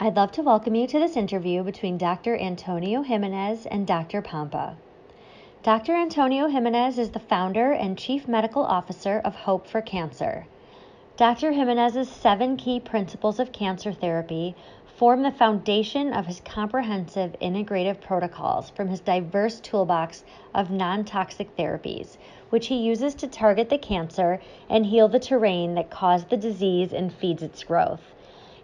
I'd love to welcome you to this interview between Dr. Antonio Jimenez and Dr. Pompa. Dr. Antonio Jimenez is the founder and chief medical officer of Hope4Cancer. Dr. Jimenez's 7 key principles of cancer therapy form the foundation of his comprehensive integrative protocols from his diverse toolbox of non-toxic therapies, which he uses to target the cancer and heal the terrain that caused the disease and feeds its growth.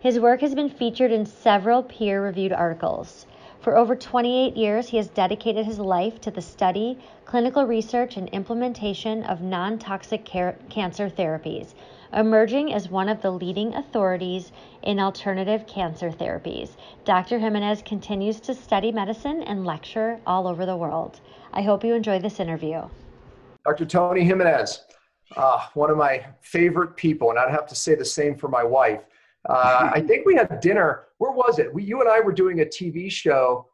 His work has been featured in several peer-reviewed articles. For over 28 years, he has dedicated his life to the study, clinical research, and implementation of non-toxic cancer therapies, emerging as one of the leading authorities in alternative cancer therapies. Dr. Jimenez continues to study medicine and lecture all over the world. I hope you enjoy this interview. Dr. Tony Jimenez, one of my favorite people, and I'd have to say the same for my wife. I think we had dinner. Where was it? You and I were doing a TV show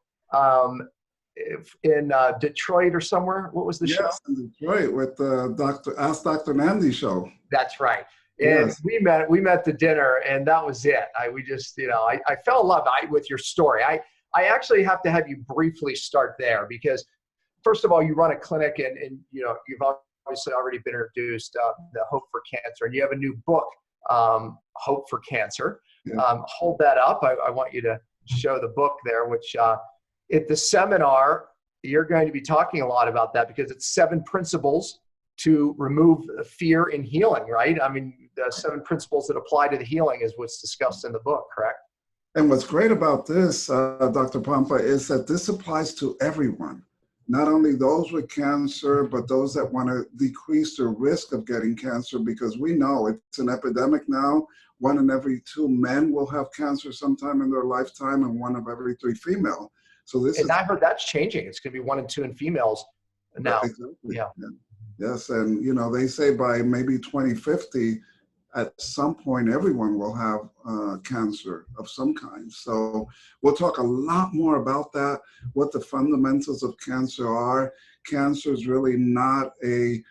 in Detroit or somewhere. What was the show? Yes, in Detroit with Ask Dr. Nandy show. That's right. And yes, we met the dinner, and that was it. I fell in love with your story. I actually have to have you briefly start there because, first of all, you run a clinic, and you've obviously already been introduced, the Hope4Cancer, and you have a new book, Hope4Cancer. Yeah. Hold that up. I want you to show the book there, which at the seminar, you're going to be talking a lot about that because it's 7 principles to remove fear in healing, right? I mean, the 7 principles that apply to the healing is what's discussed in the book, correct? And what's great about this, Dr. Pompa, is that this applies to everyone. Not only those with cancer, but those that want to decrease their risk of getting cancer, because we know it's an epidemic now. 1 in every 2 men will have cancer sometime in their lifetime, and 1 of every 3 female. So I heard that's changing. It's going to be 1 in 2 in females now. Exactly. Yeah. Yes, and they say by maybe 2050, at some point, everyone will have cancer of some kind. So we'll talk a lot more about that, what the fundamentals of cancer are. Cancer is really not a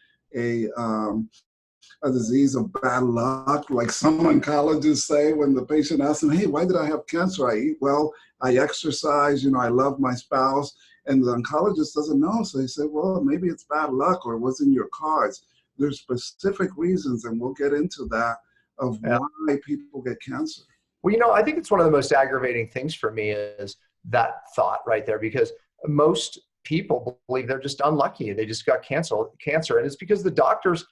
disease of bad luck, like some oncologists say when the patient asks them, hey, why did I have cancer? I eat well, I exercise, I love my spouse. And the oncologist doesn't know. So they say, well, maybe it's bad luck or it was in your cards. There's specific reasons, and we'll get into that, of why people get cancer. Well, I think it's one of the most aggravating things for me is that thought right there, because most people believe they're just unlucky. They just got cancer. And it's because the doctors,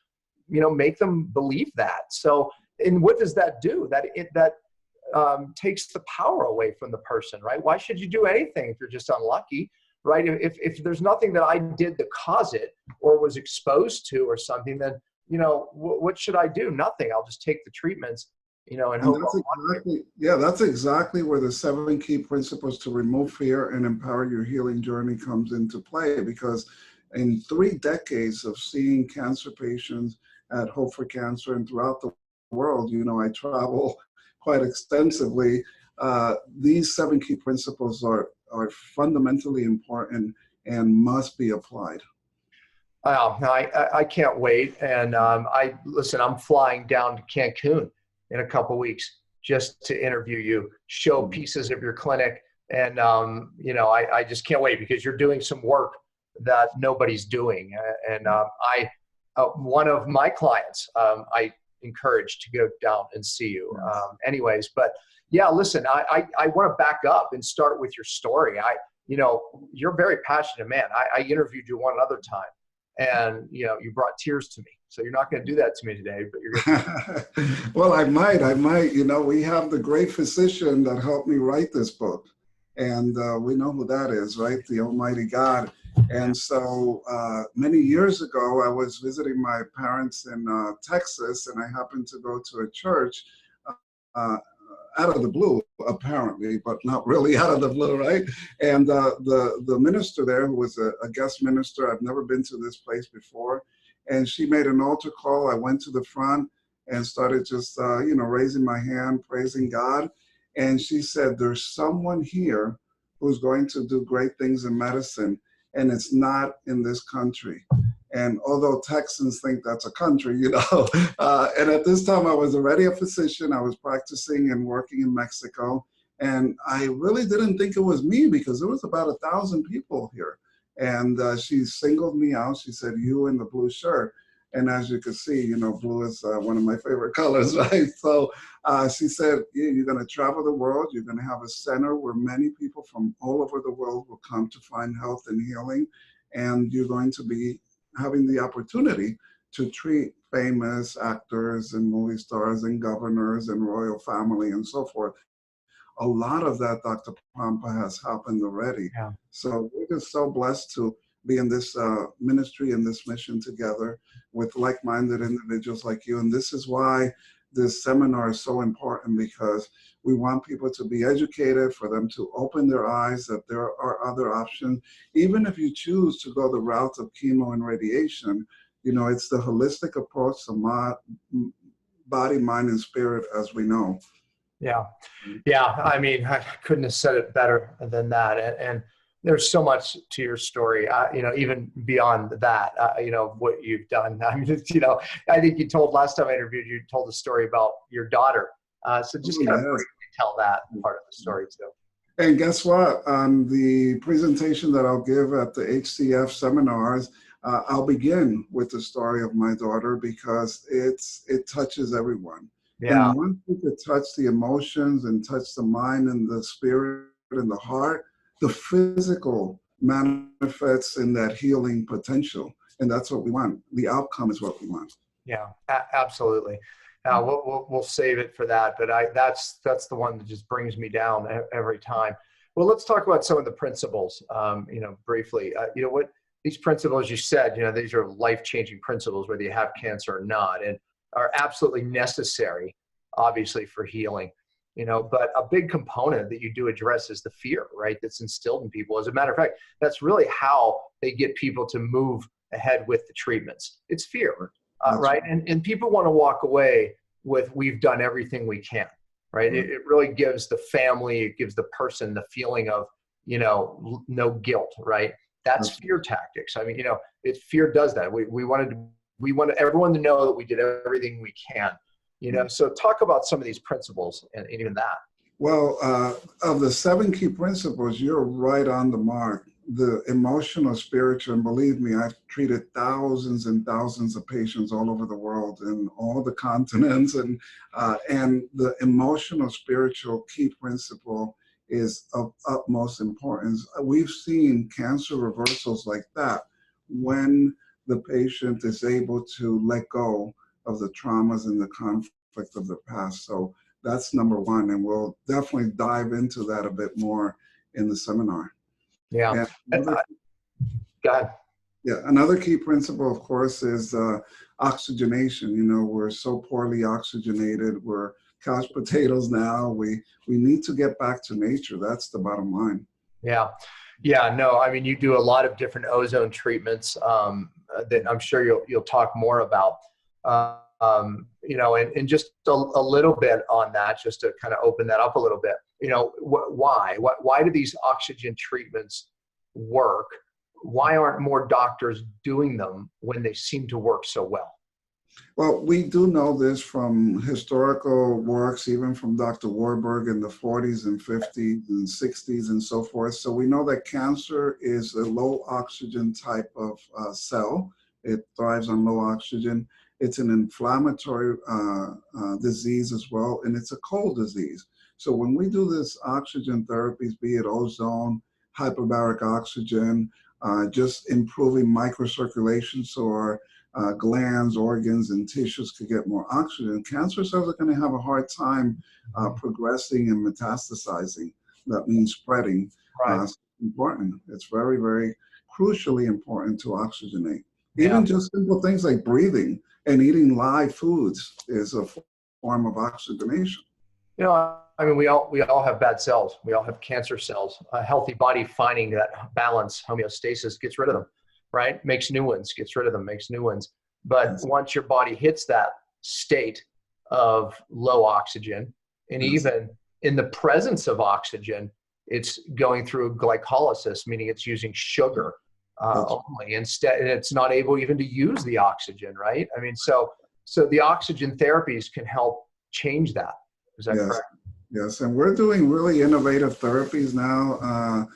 make them believe that. So, and what does that do? That takes the power away from the person, right? Why should you do anything if you're just unlucky? Right? If there's nothing that I did to cause it or was exposed to or something, then, what should I do? Nothing. I'll just take the treatments, and hope. That's exactly where the 7 key principles to remove fear and empower your healing journey comes into play. Because in 3 decades of seeing cancer patients at Hope4Cancer and throughout the world, I travel quite extensively. These 7 key principles are fundamentally important and must be applied. I can't wait. And I'm flying down to Cancun in a couple of weeks just to interview you, show pieces of your clinic. And, I just can't wait because you're doing some work that nobody's doing. And one of my clients, I encourage to go down and see you. Anyways, but yeah, listen, I want to back up and start with your story. You're a very passionate man. I interviewed you one other time, and you brought tears to me. So you're not going to do that to me today, but you're going to. Well, I might. We have the great physician that helped me write this book, and we know who that is, right? The Almighty God. And so many years ago, I was visiting my parents in Texas, and I happened to go to a church out of the blue, apparently, but not really out of the blue, right? And the minister there, who was a guest minister, I've never been to this place before, and she made an altar call. I went to the front and started just, raising my hand, praising God. And she said, there's someone here who's going to do great things in medicine, and it's not in this country. And although Texans think that's a country, and at this time I was already a physician. I was practicing and working in Mexico. And I really didn't think it was me because there was about 1,000 people here. And she singled me out. She said, "You in the blue shirt." And as you can see, you know, blue is one of my favorite colors, right? So she said, "Yeah, you're going to travel the world. You're going to have a center where many people from all over the world will come to find health and healing. And you're going to be having the opportunity to treat famous actors and movie stars and governors and royal family and so forth." A lot of that, Dr. Pompa, has happened already. Yeah. So we're just so blessed to be in this ministry and this mission together with like-minded individuals like you. And this is why this seminar is so important, because we want people to be educated, for them to open their eyes that there are other options. Even if you choose to go the route of chemo and radiation, you know, it's the holistic approach to body, mind, and spirit, as we know. Yeah. Yeah. I mean, I couldn't have said it better than that. And there's so much to your story, you know, even beyond that, you know, what you've done. I mean, you know, I think you told last time I interviewed you, told a story about your daughter. So just kind of briefly tell that part of the story too. And guess what? On the presentation that I'll give at the HCF seminars, I'll begin with the story of my daughter, because it touches everyone. Yeah. And once you could touch the emotions and touch the mind and the spirit and the heart, the physical manifests in that healing potential. And that's what we want. The outcome is what we want. Yeah, absolutely. We'll save it for that. But that's the one that just brings me down every time. Well, let's talk about some of the principles, you know, briefly. You know, what these principles, you said, you know, these are life-changing principles, whether you have cancer or not, and are absolutely necessary, obviously, for healing, you know, but a big component that you do address is the fear, right, that's instilled in people. As a matter of fact, that's really how they get people to move ahead with the treatments. It's fear, right? And people want to walk away with, we've done everything we can, right? Mm-hmm. It really gives the family, it gives the person the feeling of, you know, no guilt, right? That's fear tactics. I mean, you know, fear does that. We want everyone to know that we did everything we can, you know. So talk about some of these principles and even that. Well, of the 7 key principles, you're right on the mark. The emotional, spiritual, and believe me, I've treated thousands and thousands of patients all over the world in all the continents, and the emotional, spiritual key principle is of utmost importance. We've seen cancer reversals like that when the patient is able to let go of the traumas and the conflict of the past. So that's number one, and we'll definitely dive into that a bit more in the seminar. Yeah. Go ahead. Yeah, another key principle, of course, is oxygenation. You know, we're so poorly oxygenated. We're couch potatoes now. We need to get back to nature. That's the bottom line. Yeah. Yeah, no, I mean, you do a lot of different ozone treatments that I'm sure you'll talk more about. You know, and just a little bit on that, just to kind of open that up a little bit. You know, why do these oxygen treatments work? Why aren't more doctors doing them when they seem to work so well? Well, we do know this from historical works, even from Dr. Warburg in the 40s and 50s and 60s and so forth. So we know that cancer is a low oxygen type of cell. It thrives on low oxygen. It's an inflammatory disease as well, and it's a cold disease. So when we do this oxygen therapies, be it ozone, hyperbaric oxygen, just improving microcirculation so our glands, organs, and tissues could get more oxygen, cancer cells are going to have a hard time progressing and metastasizing. That means spreading. Right. It's important. It's very, very crucially important to oxygenate. Yeah. Even just simple things like breathing and eating live foods is a form of oxygenation. You know, I mean, we all have bad cells. We all have cancer cells. A healthy body finding that balance, homeostasis, gets rid of them, right? Makes new ones, gets rid of them, makes new ones. But once your body hits that state of low oxygen, and even in the presence of oxygen, it's going through glycolysis, meaning it's using sugar only instead, and it's not able even to use the oxygen, right? I mean, so the oxygen therapies can help change that. Is that correct? Yes, and we're doing really innovative therapies now.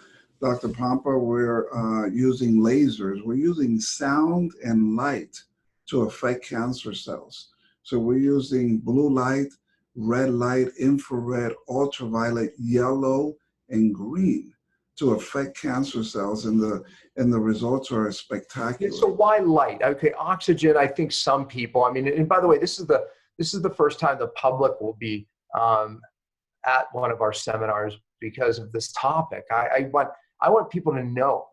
Dr. Pompa, we're using lasers. We're using sound and light to affect cancer cells. So we're using blue light, red light, infrared, ultraviolet, yellow, and green to affect cancer cells, and the results are spectacular. So why light? Okay, oxygen. I think some people. I mean, and by the way, this is the first time the public will be at one of our seminars because of this topic. I want people to know,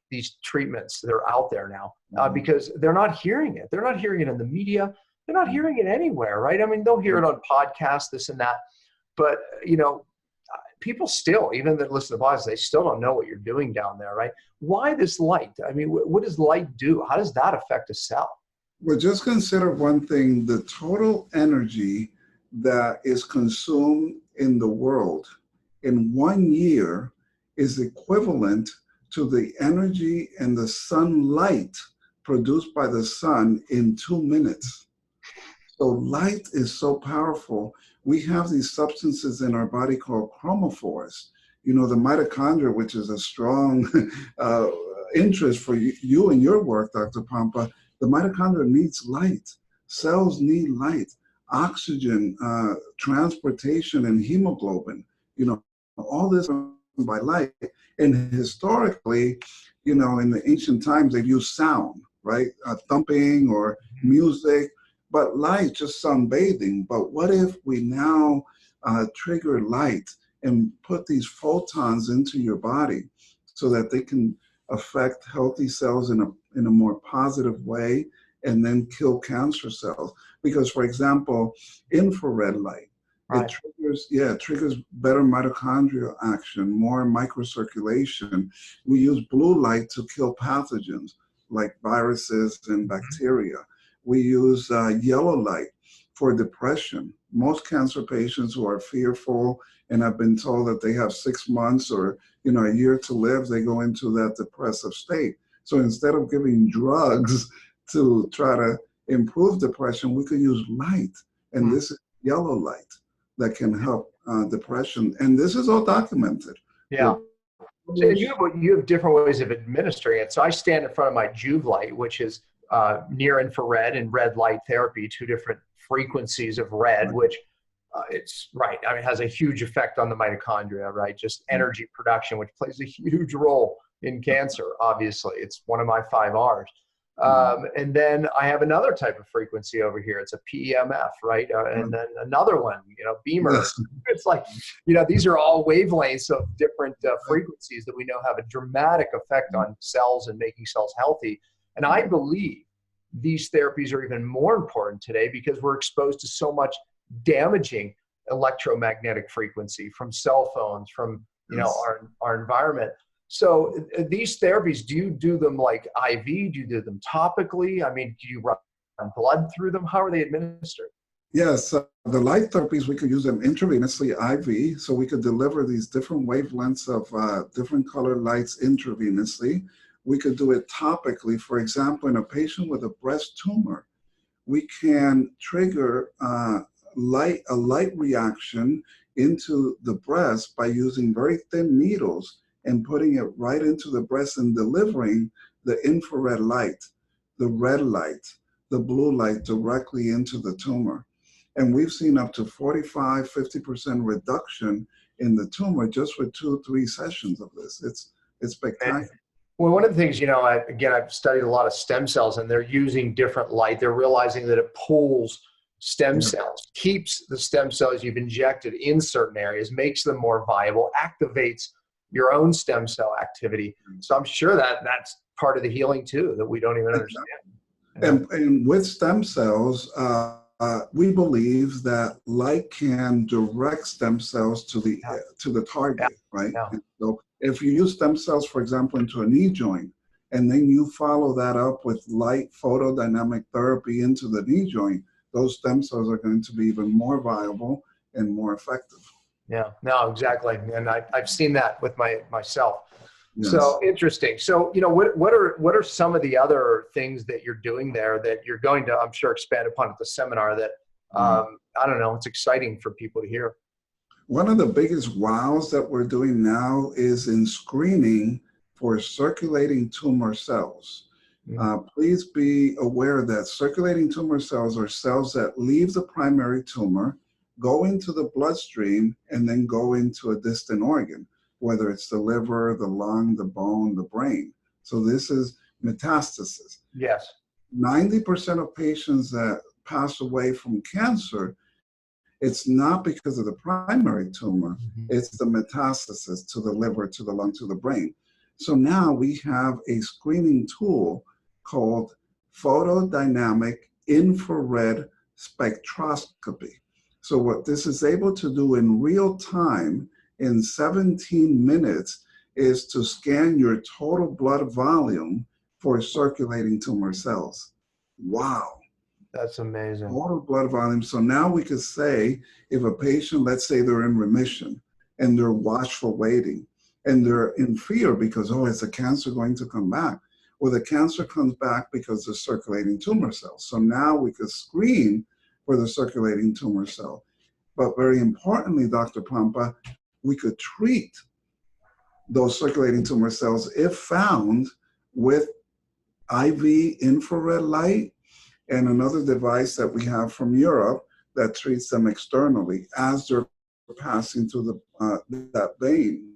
these treatments that are out there now, because they're not hearing it. They're not hearing it in the media. They're not hearing it anywhere, right? I mean, they'll hear it on podcasts, this and that, but people still, even that listen to podcasts, they still don't know what you're doing down there, right? Why this light? I mean, what does light do? How does that affect a cell? Well, just consider one thing: the total energy that is consumed in the world in 1 year is equivalent to the energy and the sunlight produced by the sun in 2 minutes. So light is so powerful. We have these substances in our body called chromophores. The mitochondria, which is a strong interest for you and your work, Dr. Pompa, the mitochondria needs light. Cells need light, oxygen, transportation, and hemoglobin. All this by light. And historically, in the ancient times, they used sound, right? Thumping or music, but light, just sunbathing. But what if we now trigger light and put these photons into your body so that they can affect healthy cells in a more positive way, and then kill cancer cells? Because, for example, infrared light, right, it triggers better mitochondrial action, more microcirculation. We use blue light to kill pathogens like viruses and bacteria. We use yellow light for depression. Most cancer patients who are fearful and have been told that they have 6 months or a year to live, they go into that depressive state. So instead of giving drugs to try to improve depression, we could use light, and this is yellow light that can help depression, and this is all documented. Yeah. So you have different ways of administering it. So I stand in front of my Juve light, which is near infrared and red light therapy, 2 different frequencies of red, which it's right. I mean, it has a huge effect on the mitochondria, right? Just energy production, which plays a huge role in cancer. Obviously, it's one of my 5 R's. And then I have another type of frequency over here. It's a PEMF, right? And then another one, Beamer. Yes. It's like, these are all wavelengths of different frequencies that we know have a dramatic effect on cells and making cells healthy. And I believe these therapies are even more important today because we're exposed to so much damaging electromagnetic frequency from cell phones, from our environment. So these therapies, do you do them like IV? Do you do them topically? I mean, do you run blood through them? How are they administered? Yes, the light therapies, we could use them intravenously, IV, so we could deliver these different wavelengths of different color lights intravenously. We could do it topically. For example, in a patient with a breast tumor, we can trigger a light reaction into the breast by using very thin needles and putting it right into the breast and delivering the infrared light, the red light, the blue light directly into the tumor. And we've seen up to 45, 50% reduction in the tumor just with 2-3 sessions of this. It's spectacular. Well, one of the things, I've studied a lot of stem cells, and they're using different light. They're realizing that it pulls stem cells, keeps the stem cells you've injected in certain areas, makes them more viable, activates your own stem cell activity. So I'm sure that that's part of the healing too, that we don't even understand. And with stem cells, we believe that light can direct stem cells to the target, right? Yeah. And so if you use stem cells, for example, into a knee joint, and then you follow that up with light photodynamic therapy into the knee joint, those stem cells are going to be even more viable and more effective. Yeah, no, exactly. And I've seen that with myself. Yes. So interesting. So, what are some of the other things that you're doing there that you're going to, I'm sure, expand upon at the seminar that, I don't know, it's exciting for people to hear? one of the biggest wows that we're doing now is in screening for circulating tumor cells. Please be aware that circulating tumor cells are cells that leave the primary tumor, go into the bloodstream, and then go into a distant organ, whether it's the liver, the lung, the bone, the brain. So this is metastasis. Yes. 90% of patients that pass away from cancer, it's not because of the primary tumor, it's the metastasis to the liver, to the lung, to the brain. So now we have a screening tool called photodynamic infrared spectroscopy. So what this is able to do in real time, in 17 minutes, is to scan your total blood volume for circulating tumor cells. Wow. That's amazing. Total blood volume. So now we could say if a patient, let's say they're in remission and they're watchful waiting and they're in fear because, oh, is the cancer going to come back? Well, the cancer comes back because of circulating tumor cells. So now we could screen for the circulating tumor cell. But very importantly, Dr. Pompa, we could treat those circulating tumor cells if found with IV infrared light and another device that we have from Europe that treats them externally as they're passing through that vein.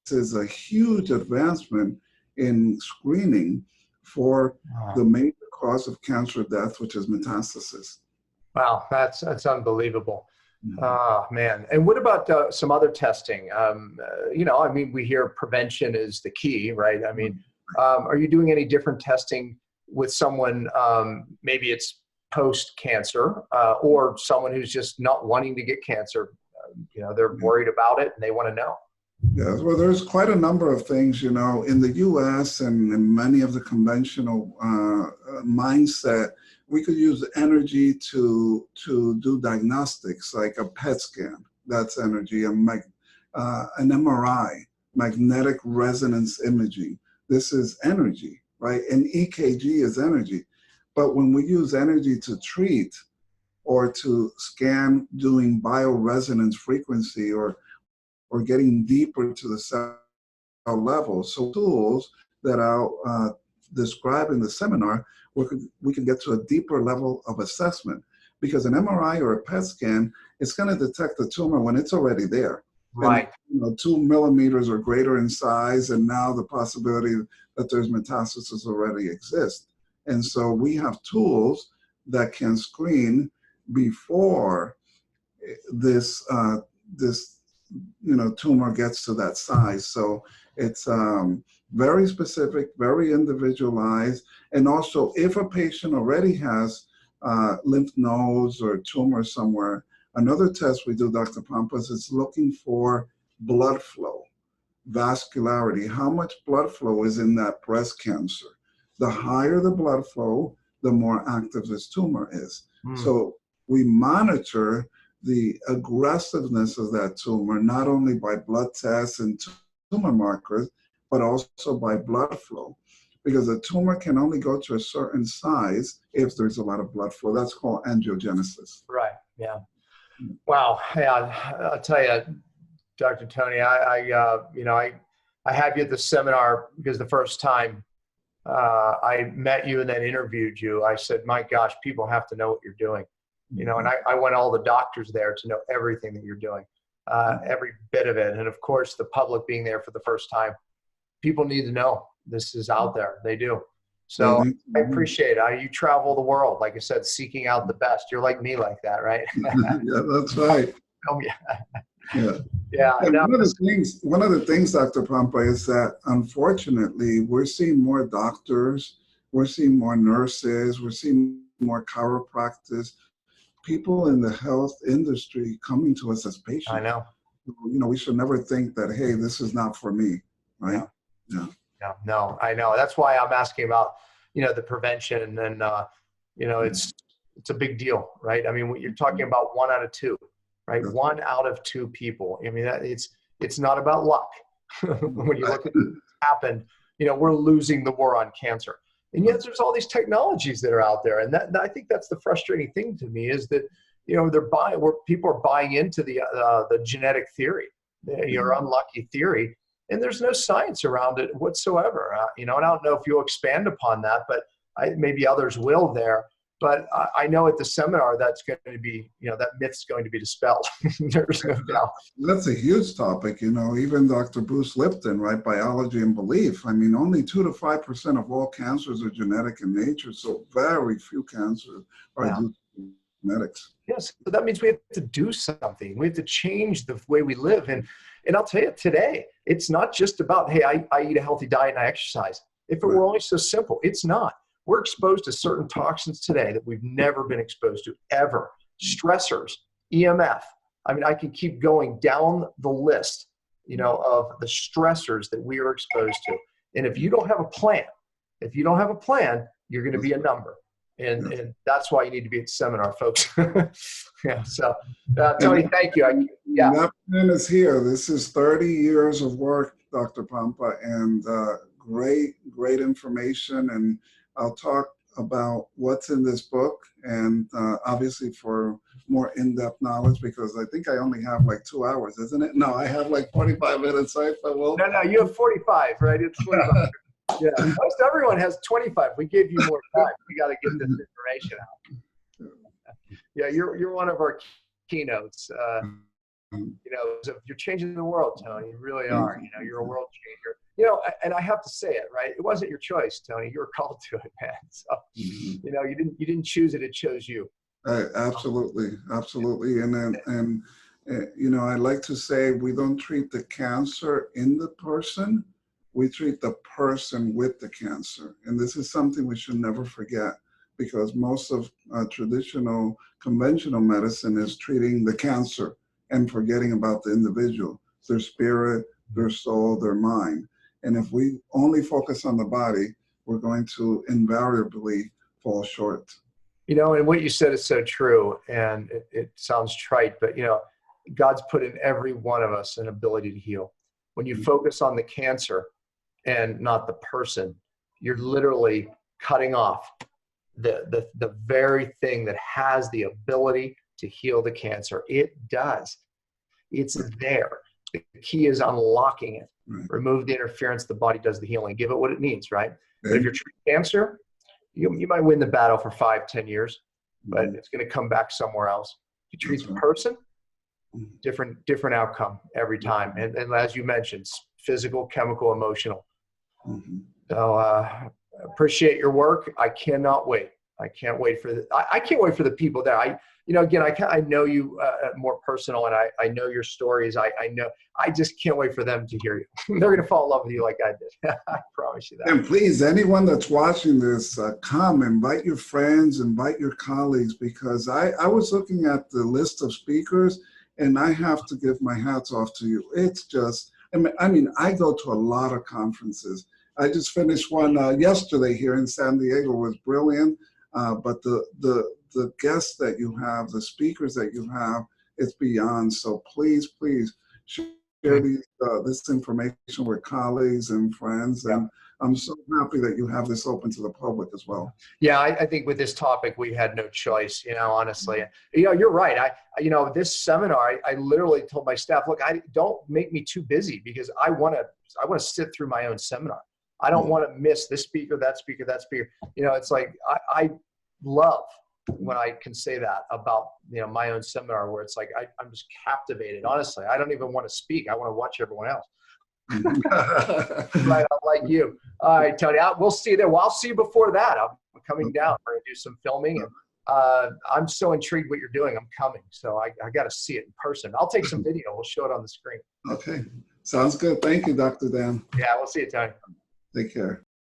This is a huge advancement in screening for the major cause of cancer death, which is metastasis. Wow, that's unbelievable. Oh, man. And what about some other testing? You know, I mean, we hear prevention is the key, right? I mean, are you doing any different testing with someone, maybe it's post-cancer, or someone who's just not wanting to get cancer? You know, they're worried about it and they want to know. Yeah, well, there's quite a number of things, you know, in the US and in many of the conventional mindset, we could use energy to do diagnostics, like a PET scan, that's energy, an MRI, magnetic resonance imaging. This is energy, right? And EKG is energy. But when we use energy to treat or to scan doing bioresonance frequency or getting deeper to the cell level, so tools that I'll describe in the seminar, we can get to a deeper level of assessment, because an MRI or a PET scan, it's going to detect the tumor when it's already there. Right. And, you know, 2 millimeters or greater in size, and now the possibility that there's metastasis already exists. And so we have tools that can screen before this tumor gets to that size. So it's very specific, very individualized. And also, if a patient already has lymph nodes or tumor somewhere, another test we do, Dr. Pampas, is looking for blood flow, vascularity. How much blood flow is in that breast cancer? The higher the blood flow, the more active this tumor is. So we monitor the aggressiveness of that tumor, not only by blood tests and tumor markers, but also by blood flow. Because a tumor can only go to a certain size if there's a lot of blood flow. That's called angiogenesis. Right, yeah. Wow, yeah, I'll tell you, Dr. Tony, I had you at the seminar because the first time I met you and then interviewed you, I said, my gosh, people have to know what you're doing. You know, and I want all the doctors there to know everything that you're doing, every bit of it. And of course, the public being there for the first time, people need to know this is out there. They do. So I appreciate it. You travel the world, like I said, seeking out the best. You're like me like that, right? Yeah, that's right. Oh, yeah. Yeah. Yeah. And one of the things, Dr. Pompa, is that unfortunately, we're seeing more doctors, we're seeing more nurses, we're seeing more chiropractors, people in the health industry coming to us as patients. I know. You know, we should never think that, hey, this is not for me, right? Yeah. Yeah. No, I know. That's why I'm asking about, you know, the prevention, and you know, it's a big deal, right? I mean, you're talking about 1 out of 2, right? 1 out of 2 people. I mean, it's not about luck. When you look at what happened, you know, we're losing the war on cancer. And yet there's all these technologies that are out there. And I think that's the frustrating thing to me, is that, people are buying into the genetic theory, your unlucky theory, and there's no science around it whatsoever. And I don't know if you'll expand upon that, but maybe others will there. But I know at the seminar that's going to be, that myth's going to be dispelled. There's no doubt. That's a huge topic. Even Dr. Bruce Lipton, right? Biology and belief. I mean, only 2 to 5% of all cancers are genetic in nature. So very few cancers are due to genetics. Yes. So that means we have to do something. We have to change the way we live. And I'll tell you today, it's not just about, hey, I eat a healthy diet and I exercise. If it were only so simple, it's not. We're exposed to certain toxins today that we've never been exposed to ever. Stressors, EMF. I mean, I can keep going down the list, of the stressors that we are exposed to. And if you don't have a plan, you're going to be a number. And that's why you need to be at the seminar, folks. Yeah. So, Tony, thank you. That plan is here. This is 30 years of work, Dr. Pompa, and great information. And I'll talk about what's in this book, and obviously for more in-depth knowledge, because I think I only have like 2 hours, isn't it? No, I have like 45 minutes. Right? No, you have 45, right? It's 45. Yeah, most everyone has 25. We gave you more time. We got to get this information out. Yeah, you're one of our keynotes. You're changing the world, Tony. You really are. You're a world changer. And I have to say it, right? It wasn't your choice, Tony. You were called to it, man. So, you didn't choose it. It chose you. Absolutely. And I like to say we don't treat the cancer in the person. We treat the person with the cancer. And this is something we should never forget, because most of traditional conventional medicine is treating the cancer and forgetting about the individual, their spirit, their soul, their mind. And if we only focus on the body, we're going to invariably fall short. And what you said is so true. And it sounds trite, but God's put in every one of us an ability to heal. When you focus on the cancer and not the person, you're literally cutting off the very thing that has the ability to heal the cancer. It does. It's there. The key is unlocking it. Right. Remove the interference. The body does the healing. Give it what it needs, right? But if you're treating cancer, you might win the battle for 5-10 years, but it's going to come back somewhere else. If you treat the person, different outcome every time. And as you mentioned, physical, chemical, emotional. So appreciate your work. I cannot wait. I can't wait for I can't wait for the people there. I know you more personal, and I know your stories. I just can't wait for them to hear you. They're going to fall in love with you like I did. I promise you that. And please, anyone that's watching this, come, invite your friends, invite your colleagues, because I was looking at the list of speakers, and I have to give my hats off to you. It's just, I go to a lot of conferences. I just finished one yesterday here in San Diego. It was brilliant. But the guests that you have, the speakers that you have, it's beyond. So please share this information with colleagues and friends. And I'm so happy that you have this open to the public as well. Yeah, I think with this topic, we had no choice, honestly. You're right. This seminar, I literally told my staff, look, don't make me too busy, because I want to sit through my own seminar. I don't want to miss this speaker, that speaker, that speaker. It's like, I love when I can say that about, my own seminar, where it's like, I'm just captivated. Honestly, I don't even want to speak. I want to watch everyone else. Right, like you. All right, Tony, we'll see you there. Well, I'll see you before that. I'm coming down. We're going to do some filming. And I'm so intrigued what you're doing. I'm coming. So I got to see it in person. I'll take some video. We'll show it on the screen. Okay. Sounds good. Thank you, Dr. Dan. Yeah, we'll see you, Tony. Take care.